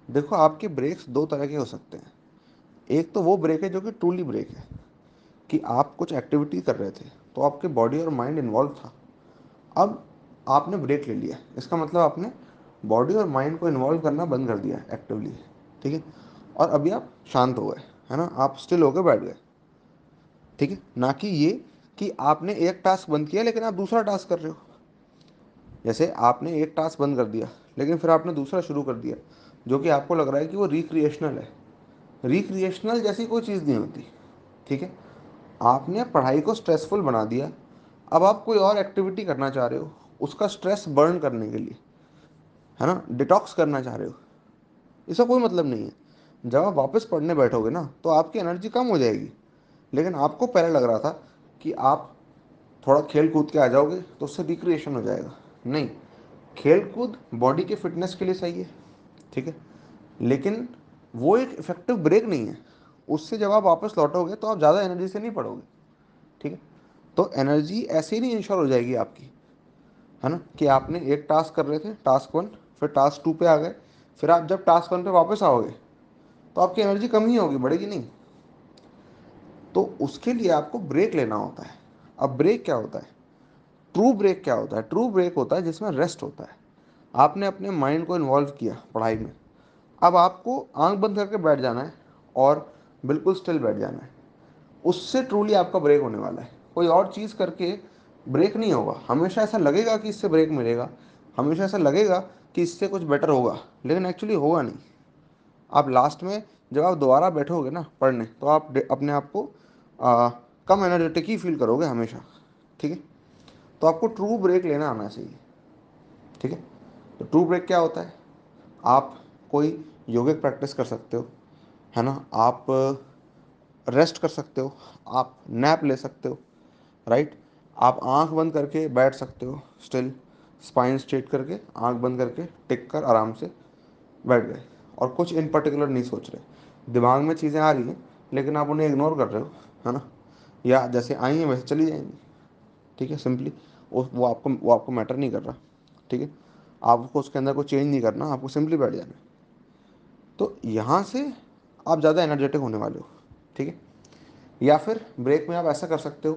देखो, आपके ब्रेक्स दो तरह के हो सकते हैं। एक तो वो ब्रेक है जो कि ट्रूली ब्रेक है, कि आप कुछ एक्टिविटी कर रहे थे तो आपके बॉडी और माइंड इन्वॉल्व था, अब आपने ब्रेक ले लिया, इसका मतलब आपने बॉडी और माइंड को इन्वॉल्व करना बंद कर दिया एक्टिवली। ठीक है, और अभी आप शांत हो गए, है ना, आप स्टिल होकर बैठ गए। ठीक है, ना कि ये कि आपने एक टास्क बंद किया लेकिन आप दूसरा टास्क कर रहे हो। जैसे आपने एक टास्क बंद कर दिया लेकिन फिर आपने दूसरा शुरू कर दिया, जो कि आपको लग रहा है कि वो रिक्रिएशनल है। रिक्रिएशनल जैसी कोई चीज़ नहीं होती। ठीक है, आपने पढ़ाई को स्ट्रेसफुल बना दिया, अब आप कोई और एक्टिविटी करना चाह रहे हो उसका स्ट्रेस बर्न करने के लिए, है ना, डिटॉक्स करना चाह रहे हो, इसका कोई मतलब नहीं है। जब आप वापस पढ़ने बैठोगे ना तो आपकी एनर्जी कम हो जाएगी, लेकिन आपको पहले लग रहा था कि आप थोड़ा खेल कूद के आ जाओगे तो उससे रिक्रिएशन हो जाएगा। नहीं, खेल कूद बॉडी के फिटनेस के लिए सही है। ठीक है, लेकिन वो एक इफेक्टिव ब्रेक नहीं है। उससे जब आप वापस लौटोगे तो आप ज़्यादा एनर्जी से नहीं पढ़ोगे। ठीक है, तो एनर्जी ऐसे ही नहीं इंश्योर हो जाएगी आपकी, है ना, कि आपने एक टास्क कर रहे थे टास्क वन, फिर टास्क टू पे आ गए, फिर आप जब टास्क वन पे वापस आओगे तो आपकी एनर्जी कम ही होगी, बढ़ेगी नहीं। तो उसके लिए आपको ब्रेक लेना होता है। अब ब्रेक क्या होता है? ट्रू ब्रेक क्या होता है? ट्रू ब्रेक होता है जिसमें रेस्ट होता है। आपने अपने माइंड को इन्वॉल्व किया पढ़ाई में, अब आपको आंख बंद करके बैठ जाना है और बिल्कुल स्टिल बैठ जाना है। उससे ट्रूली आपका ब्रेक होने वाला है। कोई और चीज़ करके ब्रेक नहीं होगा। हमेशा ऐसा लगेगा कि इससे ब्रेक मिलेगा, हमेशा ऐसा लगेगा कि इससे कुछ बेटर होगा, लेकिन एक्चुअली होगा नहीं। आप लास्ट में जब आप दोबारा बैठोगे ना पढ़ने तो आप अपने आप को आ, कम एनर्जेटिक ही फील करोगे हमेशा। ठीक है, तो आपको ट्रू ब्रेक लेना आना चाहिए। ठीक है, तो ट्रू ब्रेक क्या होता है? आप कोई योगिक प्रैक्टिस कर सकते हो, है ना, आप रेस्ट कर सकते हो, आप नैप ले सकते हो, राइट, आप आंख बंद करके बैठ सकते हो स्टिल, स्पाइन स्ट्रेट करके आंख बंद करके टिक कर आराम से बैठ गए, और कुछ इन पर्टिकुलर नहीं सोच रहे। दिमाग में चीज़ें आ रही हैं लेकिन आप उन्हें इग्नोर कर रहे हो, है ना, या जैसे आई हैं वैसे चली जाएंगी। ठीक है, सिंपली वो आपको मैटर नहीं कर रहा। ठीक है, आपको उसके अंदर कोई चेंज नहीं करना, आपको सिंपली बैठ जाना है। तो यहाँ से आप ज़्यादा एनर्जेटिक होने वाले हो। ठीक है, या फिर ब्रेक में आप ऐसा कर सकते हो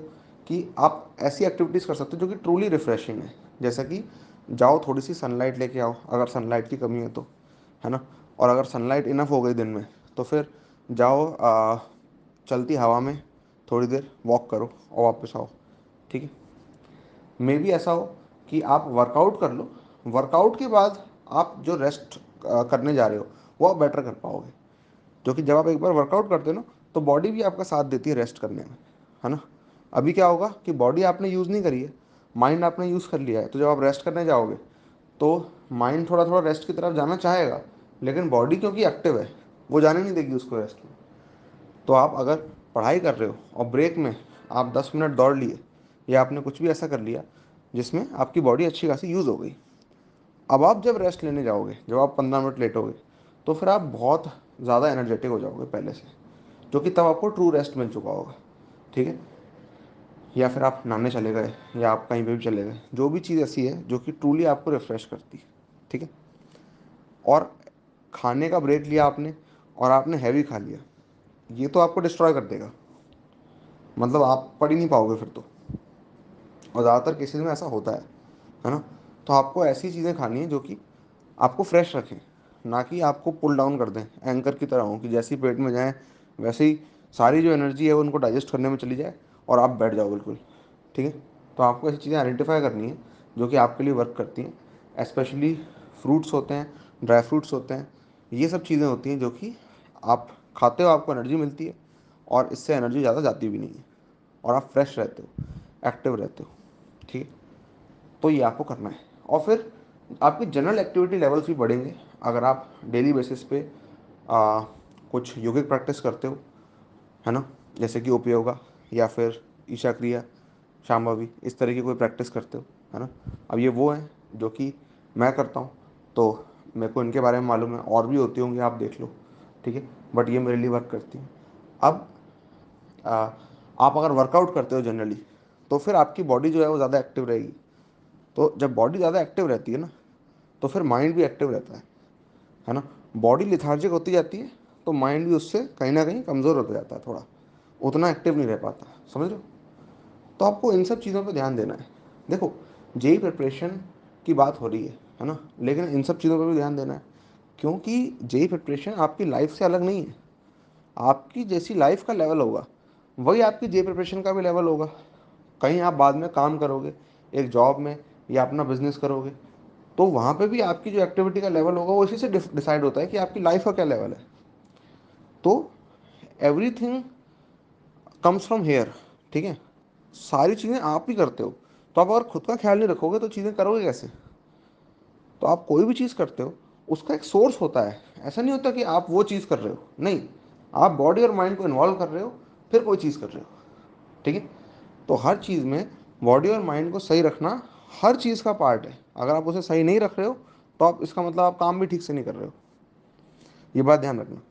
कि आप ऐसी एक्टिविटीज़ कर सकते हो जो कि ट्रूली रिफ़्रेशिंग है। जैसा कि जाओ थोड़ी सी सनलाइट लेके आओ, अगर सनलाइट की कमी है तो, है ना, और अगर सनलाइट इनफ हो गई दिन में तो फिर जाओ चलती हवा में थोड़ी देर वॉक करो और वापस आओ। ठीक है, मे भी ऐसा हो कि आप वर्कआउट कर लो, वर्कआउट के बाद आप जो रेस्ट करने जा रहे हो वो आप बेटर कर पाओगे। जो कि जब आप एक बार वर्कआउट करते हो ना तो बॉडी भी आपका साथ देती है रेस्ट करने में, है ना। अभी क्या होगा कि बॉडी आपने यूज़ नहीं करी है, माइंड आपने यूज़ कर लिया है, तो जब आप रेस्ट करने जाओगे तो माइंड थोड़ा थोड़ा रेस्ट की तरफ जाना चाहेगा, लेकिन बॉडी क्योंकि एक्टिव है वो जाने नहीं देगी उसको रेस्ट में। तो आप अगर पढ़ाई कर रहे हो और ब्रेक में आप 10 मिनट दौड़ लिए या आपने कुछ भी ऐसा कर लिया जिसमें आपकी बॉडी अच्छी खासी यूज़ हो गई, अब आप जब रेस्ट लेने जाओगे, जब आप 15 मिनट लेटोगे, तो फिर आप बहुत ज़्यादा एनर्जेटिक हो जाओगे पहले से, जो कि तब आपको ट्रू रेस्ट मिल चुका होगा। ठीक है, या फिर आप नहाने चले गए या आप कहीं पे भी चले गए, जो भी चीज़ ऐसी है जो कि ट्रूली आपको रिफ़्रेश करती है। ठीक है, और खाने का ब्रेक लिया आपने और आपने हैवी खा लिया, ये तो आपको डिस्ट्रॉय कर देगा, मतलब आप पढ़ ही नहीं पाओगे फिर तो। और ज़्यादातर केसेस में ऐसा होता है ना। तो आपको ऐसी चीज़ें खानी है जो कि आपको फ्रेश रखें, ना कि आपको पुल डाउन कर दें, एंकर की तरह हो कि जैसे ही पेट में जाएँ वैसे ही सारी जो एनर्जी है वो उनको डाइजेस्ट करने में चली जाए और आप बैठ जाओ बिल्कुल। ठीक है, तो आपको ऐसी चीज़ें आइडेंटिफाई करनी है जो कि आपके लिए वर्क करती हैं। स्पेशली फ्रूट्स होते हैं, ड्राई फ्रूट्स होते हैं, ये सब चीज़ें होती हैं जो कि आप खाते हो आपको एनर्जी मिलती है, और इससे एनर्जी ज़्यादा जाती भी नहीं है, और आप फ्रेश रहते हो, एक्टिव रहते हो। ठीक है, तो ये आपको करना है। और फिर आपकी जनरल एक्टिविटी लेवल्स भी बढ़ेंगे अगर आप डेली बेसिस पे आ, कुछ योगिक प्रैक्टिस करते हो, है ना, जैसे कि उपयोगा या फिर ईशा क्रिया, शाम्भवी, इस तरह की कोई प्रैक्टिस करते हो, है ना। अब ये वो हैं जो कि मैं करता हूँ, तो मेरे को इनके बारे में मालूम है, और भी होती होंगी आप देख लो। ठीक है, बट ये मेरे लिए वर्क करती हैं। अब आ, आप अगर वर्कआउट करते हो जनरली तो फिर आपकी बॉडी जो है वो ज़्यादा एक्टिव रहेगी। तो जब बॉडी ज़्यादा एक्टिव रहती है ना तो फिर माइंड भी एक्टिव रहता है ना। बॉडी लिथार्जिक होती जाती है तो माइंड भी उससे कहीं ना कहीं कमज़ोर होता जाता है, थोड़ा उतना एक्टिव नहीं रह पाता, समझ लो। तो आपको इन सब चीज़ों पे ध्यान देना है। देखो, जेई प्रिपरेशन की बात हो रही है ना, लेकिन इन सब चीज़ों पे भी ध्यान देना है, क्योंकि जेई प्रिपरेशन आपकी लाइफ से अलग नहीं है। आपकी जैसी लाइफ का लेवल होगा वही आपकी जेई प्रिपरेशन का भी लेवल होगा। कहीं आप बाद में काम करोगे एक जॉब में या अपना बिजनेस करोगे, तो वहाँ पे भी आपकी जो एक्टिविटी का लेवल होगा वो इसी से डिसाइड होता है कि आपकी लाइफ का क्या लेवल है। तो एवरीथिंग कम्स फ्रॉम हेयर, ठीक है। सारी चीज़ें आप ही करते हो, तो आप अगर खुद का ख्याल नहीं रखोगे तो चीज़ें करोगे कैसे। तो आप कोई भी चीज़ करते हो उसका एक सोर्स होता है। ऐसा नहीं होता कि आप वो चीज़ कर रहे हो, नहीं, आप बॉडी और माइंड को इन्वॉल्व कर रहे हो फिर कोई चीज़ कर रहे हो, ठीक है। तो हर चीज़ में बॉडी और माइंड को सही रखना हर चीज़ का पार्ट है। अगर आप उसे सही नहीं रख रहे हो तो आप, इसका मतलब आप काम भी ठीक से नहीं कर रहे हो, ये बात ध्यान रखना।